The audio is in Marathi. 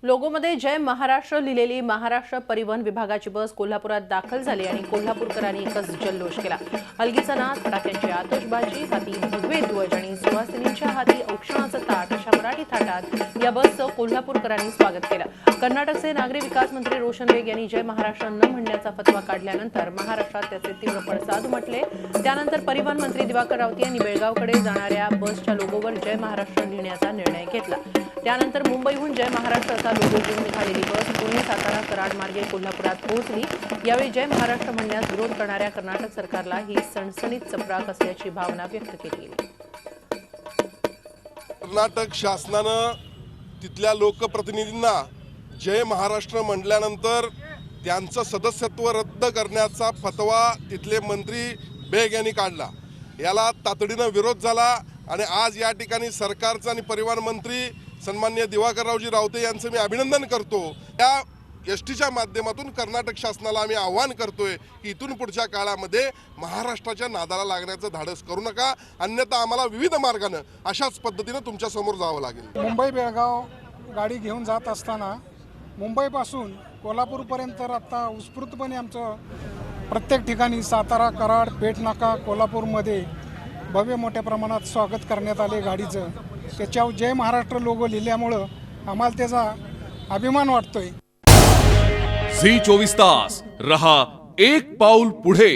लोगोमध्ये जय महाराष्ट्र लिहिलेली महाराष्ट्र परिवहन विभागाची बस कोल्हापुरात दाखल झाली आणि कोल्हापूरकरांनी एकच जल्लोष केला। हलगीचा नाद, फटाक्यांची आतषबाजी, हाती भगवे ध्वज आणि सुवासिनींच्या हाती औक्षणाचं ताट अशा मराठी थाटात या बसचं कोल्हापूरकरांनी स्वागत केलं। कर्नाटकचे नागरी विकास मंत्री रोशन बेग यांनी जय महाराष्ट्र न म्हणण्याचा फतवा काढल्यानंतर महाराष्ट्रात त्याचे तीव्र पडसाद उमटले। त्यानंतर परिवहन मंत्री दिवाकर रावते यांनी बेळगावकडे जाणाऱ्या बसच्या लोगोवर जय महाराष्ट्र लिहिण्याचा निर्णय घेतला। त्यानंतर मुंबईहून जय महाराष्ट्र असा लोगो घेऊन निघालेली बस पुणे, सातारा, कराड मार्गे कोल्हापुरात पोहोचली। यावेळी जय महाराष्ट्र म्हणण्यास विरोध करणाऱ्या कर्नाटक सरकारला ही सणसणीत चपराक असल्याची भावना व्यक्त केली। कर्नाटक शासनानं तिथल्या लोकप्रतिनिधींना जय महाराष्ट्र म्हटल्यानंतर त्यांचं सदस्यत्व रद्द करण्याचा फतवा तिथले मंत्री बेग यांनी काढला। याला तातडीनं विरोध झाला आणि आज या ठिकाणी सरकारचा आणि परिवहन मंत्री सन्माननीय दिवाकररावजी रावते यांचं मी अभिनंदन करतो। या एसटीच्या माध्यमातून कर्नाटक शासनाला आम्ही आवाहन करतोय की इथून पुढच्या काळामध्ये महाराष्ट्राच्या नादाला लागण्याचं धाडस करू नका, अन्यथा आम्हाला विविध मार्गाने अशाच पद्धतीने तुमच्या समोर जावं लागेल। मुंबई बेळगाव गाडी घेऊन जात असताना मुंबईपासून कोल्हापूरपर्यंत तर आता उत्स्फूर्तपणे आमचं प्रत्येक ठिकाणी सातारा, कराड, पेठनाका, कोल्हापूरमध्ये भव्य मोठ्या प्रमाणात स्वागत करण्यात आले गाडीचं। त्याच्यावर जय महाराष्ट्र लोगो लिहिल्यामुळं आम्हाला त्याचा अभिमान वाटतोय। झी 24 तास रहा एक पाऊल पुढे।